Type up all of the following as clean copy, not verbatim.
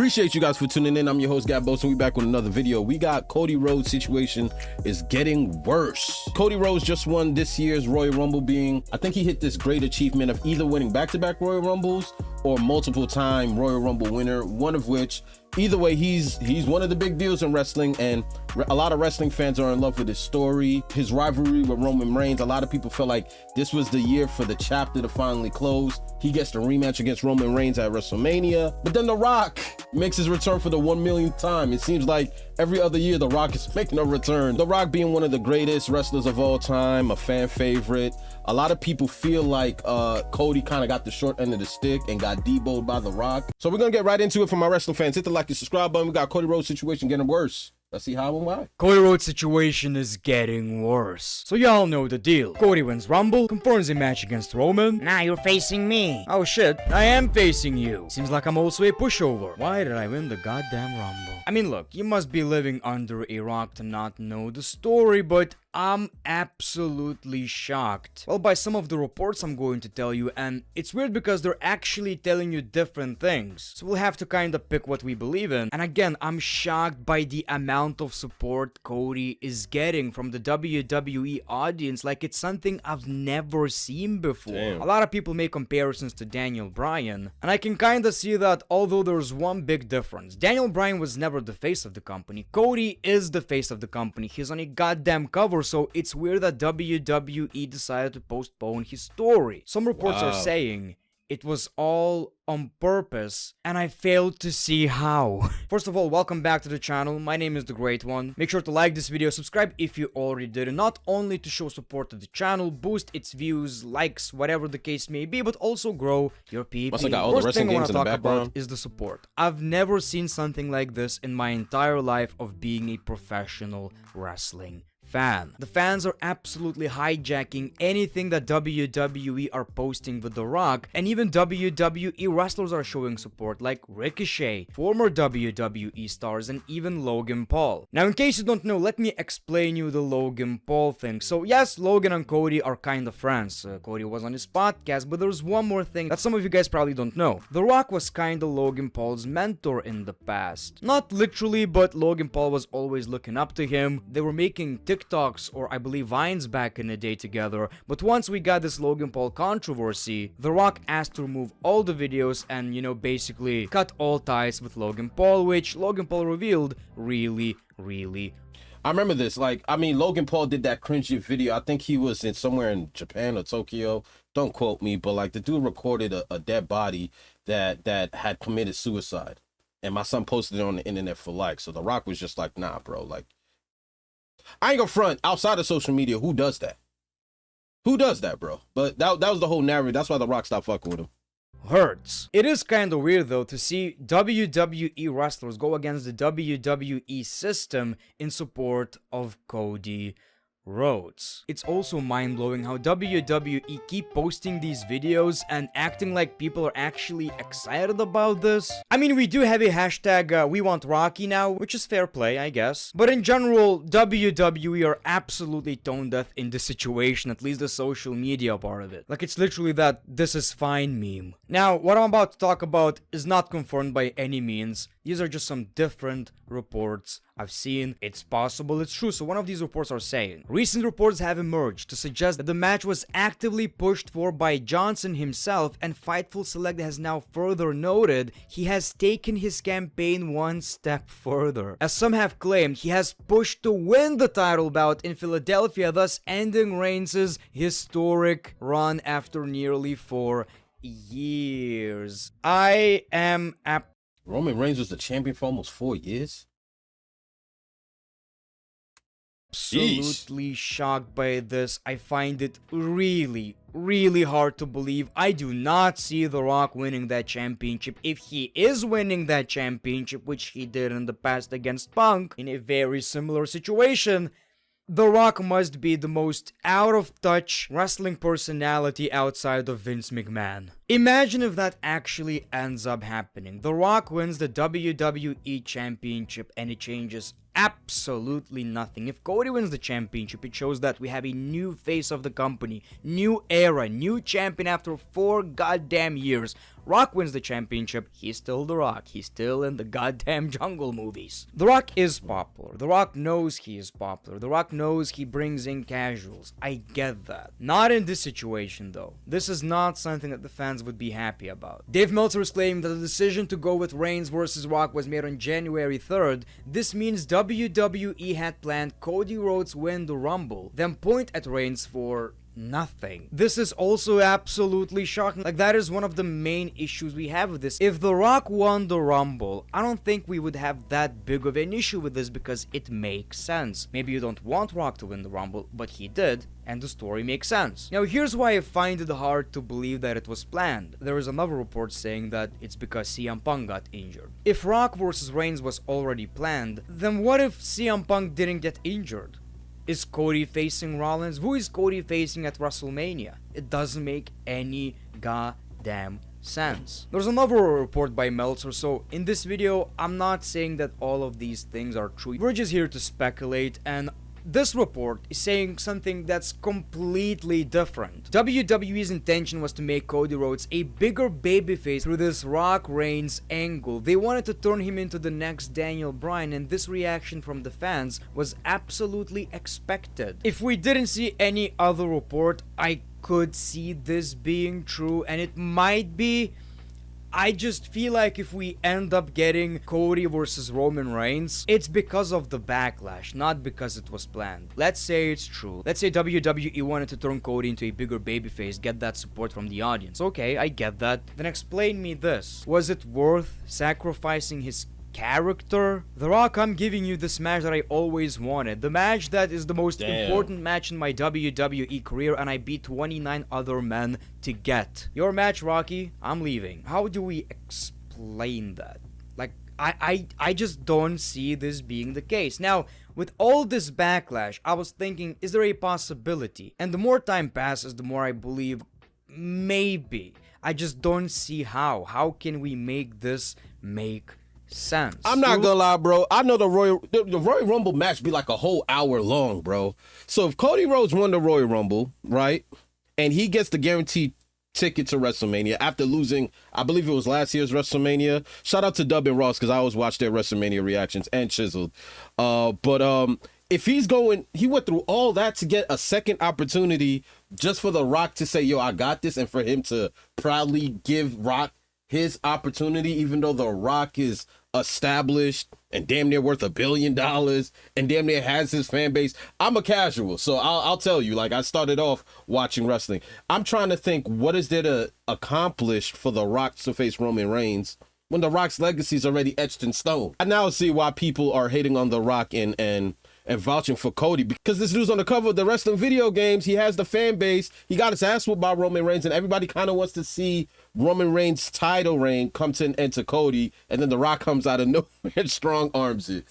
Appreciate you guys for tuning in. I'm your host, Gabos, and we back with another video. We got Cody Rhodes' situation is getting worse. Cody Rhodes just won this year's Royal Rumble, I think he hit this great achievement of either winning back-to-back Royal Rumbles or multiple-time Royal Rumble winner, one of which, either way, he's one of the big deals in wrestling, and a lot of wrestling fans are in love with his story, his rivalry with Roman Reigns. A lot of people feel like this was the year for the chapter to finally close. He gets the rematch against Roman Reigns at WrestleMania, but then The Rock makes his return for the 1 millionth time. It seems like every other year The Rock is making a return. The Rock being one of the greatest wrestlers of all time, a fan favorite. A lot of people feel like Cody kind of got the short end of the stick and got deboed by The Rock. So we're gonna get right into it for my wrestling fans. Hit the like and subscribe button. We got Cody Rhodes' situation getting worse. Let's see how and why. Cody Rhodes' situation is getting worse. So y'all know the deal. Cody wins Rumble, confirms a match against Roman. Now you're facing me. Oh shit, I am facing you. Seems like I'm also a pushover. Why did I win the goddamn Rumble? I mean, look, you must be living under a rock to not know the story, but I'm absolutely shocked. Well, by some of the reports I'm going to tell you, and it's weird because they're actually telling you different things. So we'll have to kind of pick what we believe in. And again, I'm shocked by the amount of support Cody is getting from the WWE audience. Like, it's something I've never seen before. Damn. A lot of people make comparisons to Daniel Bryan, and I can kind of see that, although there's one big difference. Daniel Bryan was never the face of the company. Cody is the face of the company. He's on a goddamn cover, so it's weird that WWE decided to postpone his story. Some reports are saying it was all on purpose, and I failed to see how. First of all, welcome back to the channel. My name is The Great One. Make sure to like this video, subscribe if you already did, and not only to show support to the channel, boost its views, likes, whatever the case may be, but also grow your PP. First thing I want to talk about is the support. I've never seen something like this in my entire life of being a professional wrestling fan. The fans are absolutely hijacking anything that WWE are posting with The Rock, and even WWE wrestlers are showing support, like Ricochet, former WWE stars, and even Logan Paul. Now, in case you don't know, let me explain you the Logan Paul thing. So yes, Logan and Cody are kind of friends. Cody was on his podcast, but there's one more thing that some of you guys probably don't know. The Rock was kind of Logan Paul's mentor in the past. Not literally, but Logan Paul was always looking up to him. They were making TikToks or I believe Vines back in the day together, but once we got this Logan Paul controversy, The Rock asked to remove all the videos and, you know, basically cut all ties with Logan Paul, which Logan Paul revealed really I remember this. Like, I mean, Logan Paul did that cringy video. I think he was in somewhere in Japan or Tokyo. Don't quote me, but like the dude recorded a dead body that had committed suicide, and my son posted it on the internet for likes. So The Rock was just like, nah, bro, like, I ain't gonna front, outside of social media, who does that? Who does that, bro? But that was the whole narrative. That's why The Rock stopped fucking with him. Hurts. It is kind of weird though to see WWE wrestlers go against the WWE system in support of Cody Rhodes. It's also mind-blowing how WWE keep posting these videos and acting like people are actually excited about this. I mean, we do have a hashtag we want Rocky now, which is fair play, I guess. But in general, WWE are absolutely tone deaf in this situation, at least the social media part of it. Like, it's literally that this is fine meme. Now, what I'm about to talk about is not confirmed by any means. These are just some different reports I've seen. It's possible it's true. So one of these reports are saying, recent reports have emerged to suggest that the match was actively pushed for by Johnson himself, and Fightful Select has now further noted he has taken his campaign one step further. As some have claimed, he has pushed to win the title bout in Philadelphia, thus ending Reigns' historic run after nearly 4 years. I am Roman Reigns was the champion for almost 4 years? Absolutely shocked by this. I find it really hard to believe. I do not see The Rock winning that championship. If he is winning that championship, which he did in the past against Punk in a very similar situation, The Rock must be the most out-of-touch wrestling personality outside of Vince McMahon. Imagine if that actually ends up happening. The Rock wins the WWE Championship and it changes Absolutely nothing. If Cody wins the championship, it shows that we have a new face of the company, new era, new champion after 4 goddamn years. Rock wins the championship, he's still The Rock. He's still in the goddamn Jungle movies. The Rock is popular. The Rock knows he is popular. The Rock knows he brings in casuals. I get that. Not in this situation though. This is not something that the fans would be happy about. Dave Meltzer is claiming that the decision to go with Reigns versus Rock was made on January 3rd. This means WWE had planned Cody Rhodes win the Rumble, then point at Reigns for nothing. This is also absolutely shocking. Like, that is one of the main issues we have with this. If The Rock won the Rumble, I don't think we would have that big of an issue with this because it makes sense. Maybe you don't want Rock to win the Rumble, but he did, and the story makes sense. Now, here's why I find it hard to believe that it was planned. There is another report saying that it's because CM Punk got injured. If Rock versus Reigns was already planned, then what if CM Punk didn't get injured? Is Cody facing Rollins? Who is Cody facing at WrestleMania? It doesn't make any goddamn sense. There's another report by Meltzer, so in this video, I'm not saying that all of these things are true. We're just here to speculate, and this report is saying something that's completely different. WWE's intention was to make Cody Rhodes a bigger babyface through this Rock Reigns angle. They wanted to turn him into the next Daniel Bryan, and this reaction from the fans was absolutely expected. If we didn't see any other report, I could see this being true, and it might be. I just feel like if we end up getting Cody versus Roman Reigns, it's because of the backlash, not because it was planned. Let's say it's true. Let's say WWE wanted to turn Cody into a bigger babyface, get that support from the audience. Okay, I get that. Then explain me this. Was it worth sacrificing his character? The Rock, I'm giving you this match that I always wanted. The match that is the most important match in my WWE career, and I beat 29 other men to get. Your match, Rocky, I'm leaving. How do we explain that? Like, I just don't see this being the case. Now, with all this backlash, I was thinking, is there a possibility? And the more time passes, the more I believe, maybe. I just don't see how. How can we make this make sense? I'm not gonna lie, bro. I know the Royal Rumble match be like a whole hour long, bro. So if Cody Rhodes won the Royal Rumble, right, and he gets the guaranteed ticket to WrestleMania after losing, I believe it was last year's WrestleMania. Shout out to Dub and Ross because I always watch their WrestleMania reactions, and Chiseled. If he went through all that to get a second opportunity just for The Rock to say, yo, I got this, and for him to proudly give Rock his opportunity, even though The Rock is established and damn near worth $1 billion and damn near has his fan base. I'm a casual, so I'll tell you, like, I started off watching wrestling. I'm trying to think, what is there to accomplish for The Rock to face Roman Reigns when The Rock's legacy is already etched in stone? I now see why people are hating on The Rock and vouching for Cody, because this dude's on the cover of the wrestling video games. He has the fan base. He got his ass whooped by Roman Reigns, and everybody kind of wants to see Roman Reigns' title reign come to an end to Cody, and then The Rock comes out of nowhere and strong arms it.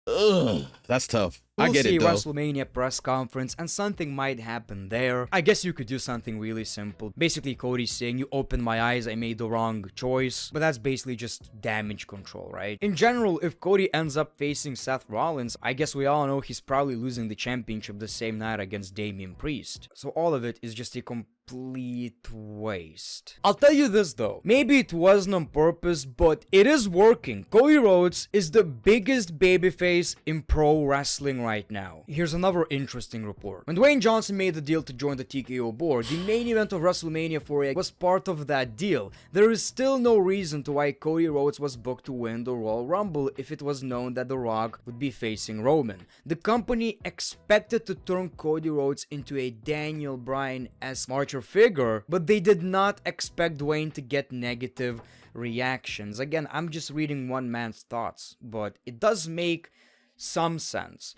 Ugh, that's tough. I get it, though. We'll see WrestleMania press conference, and something might happen there. I guess you could do something really simple. Basically, Cody saying, you opened my eyes, I made the wrong choice. But that's basically just damage control, right? In general, if Cody ends up facing Seth Rollins, I guess we all know he's probably losing the championship the same night against Damian Priest. So all of it is just a complete waste. I'll tell you this though, maybe it wasn't on purpose, but it is working. Cody Rhodes is the biggest babyface in pro wrestling right now. Here's another interesting report. When Dwayne Johnson made the deal to join the TKO board, the main event of WrestleMania 48 was part of that deal. There is still no reason to why Cody Rhodes was booked to win the Royal Rumble if it was known that The Rock would be facing Roman. The company expected to turn Cody Rhodes into a Daniel Bryan-esque martyr figure, but they did not expect Dwayne to get negative reactions. Again, I'm just reading one man's thoughts, but it does make some sense.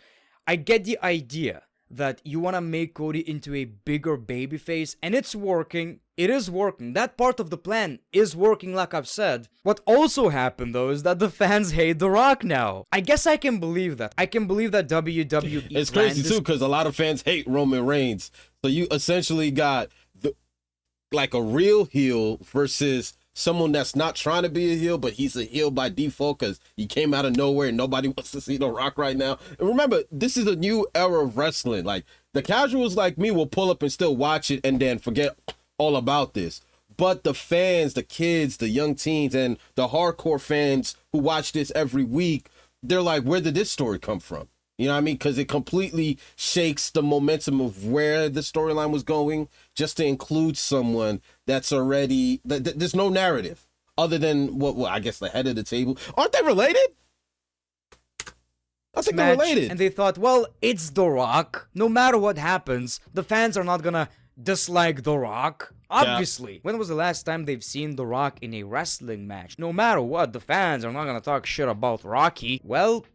I get the idea that you want to make Cody into a bigger babyface, and it's working. It is working. That part of the plan is working, like I've said. What also happened, though, is that the fans hate The Rock now. I guess I can believe that. I can believe that WWE... It's crazy, too, because a lot of fans hate Roman Reigns. So you essentially got like a real heel versus someone that's not trying to be a heel, but he's a heel by default because he came out of nowhere and nobody wants to see The Rock right now. And remember, this is a new era of wrestling. Like, the casuals like me will pull up and still watch it and then forget all about this. But the fans, the kids, the young teens, and the hardcore fans who watch this every week, they're like, where did this story come from? You know what I mean? Because it completely shakes the momentum of where the storyline was going, just to include someone that's already, there's no narrative other than what I guess the head of the table. Aren't they related? I think they're related. And they thought, well, it's The Rock. No matter what happens, the fans are not gonna dislike The Rock. Obviously. Yeah. When was the last time they've seen The Rock in a wrestling match? No matter what, the fans are not gonna talk shit about Rocky. Well,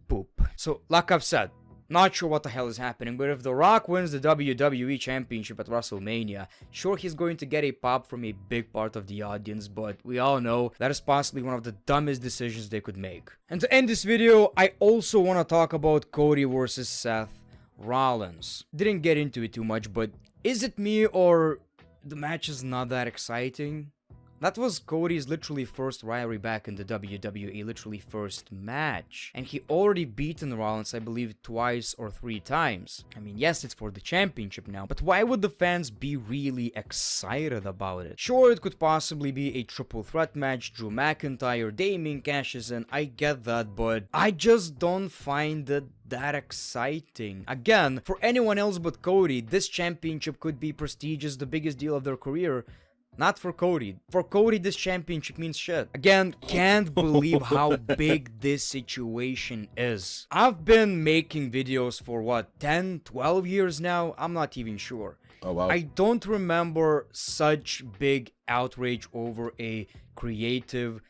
poop. So, like I've said, not sure what the hell is happening, but if The Rock wins the WWE Championship at WrestleMania, sure, he's going to get a pop from a big part of the audience, but we all know that is possibly one of the dumbest decisions they could make. And to end this video, I also want to talk about Cody versus Seth Rollins. Didn't get into it too much, but is it me or the match is not that exciting? That was Cody's literally first rivalry back in the WWE, literally first match. And he already beaten Rollins, I believe, twice or 3 times. I mean, yes, it's for the championship now, but why would the fans be really excited about it? Sure, it could possibly be a triple threat match, Drew McIntyre, Damien cashes in, I get that, but I just don't find it that exciting. Again, for anyone else but Cody, this championship could be prestigious, the biggest deal of their career. Not for Cody. For Cody, this championship means shit. Again, can't believe how big this situation is. I've been making videos for what, 10, 12 years now? I'm not even sure. Oh, wow. I don't remember such big outrage over a creative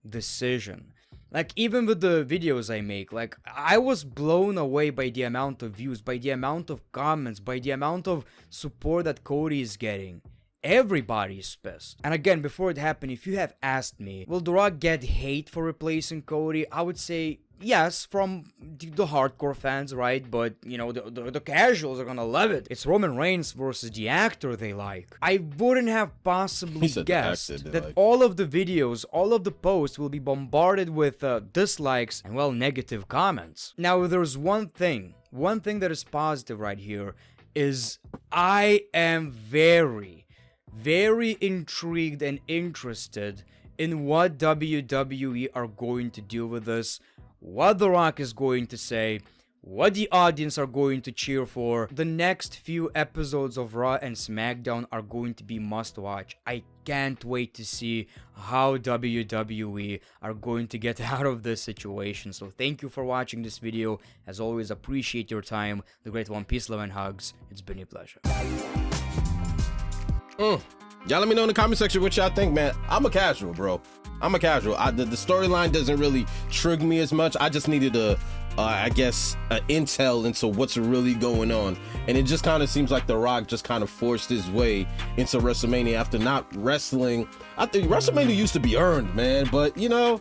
decision. Like, even with the videos I make, like, I was blown away by the amount of views, by the amount of comments, by the amount of support that Cody is getting. Everybody's pissed. And again, before it happened, if you have asked me, will The Rock get hate for replacing Cody? I would say yes, from the hardcore fans, right? But, you know, the casuals are gonna love it. It's Roman Reigns versus the actor they like. I wouldn't have possibly guessed that all of the videos, all of the posts will be bombarded with dislikes and, well, negative comments. Now, there's one thing that is positive right here is I am very intrigued and interested in what WWE are going to do with this, what The Rock is going to say, what the audience are going to cheer for. The next few episodes of Raw and SmackDown are going to be must watch. I can't wait to see how WWE are going to get out of this situation. So thank you for watching this video. As always, appreciate your time. The great one, peace, love, and hugs. It's been a pleasure. Y'all let me know in the comment section what y'all think, man. I'm a casual, bro. I'm a casual. The storyline doesn't really trigger me as much. I just needed I guess, intel into what's really going on. And it just kind of seems like The Rock just kind of forced his way into WrestleMania after not wrestling. I think WrestleMania used to be earned, man. But, you know,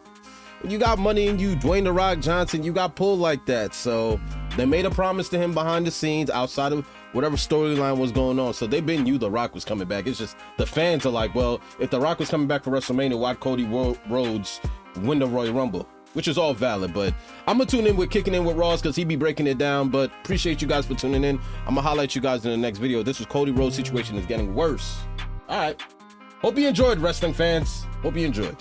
when you got money in you, Dwayne The Rock Johnson, you got pulled like that. So they made a promise to him behind the scenes outside of whatever storyline was going on. So they knew The Rock was coming back. It's just the fans are like, well, if The Rock was coming back for WrestleMania, why'd Cody Rhodes win the Royal Rumble? Which is all valid, but I'm gonna tune in with Kicking In with Ross because he be breaking it down. But appreciate you guys for tuning in. I'm gonna highlight you guys in the next video. This was Cody Rhodes' situation is getting worse. All right. Hope you enjoyed, wrestling fans. Hope you enjoyed.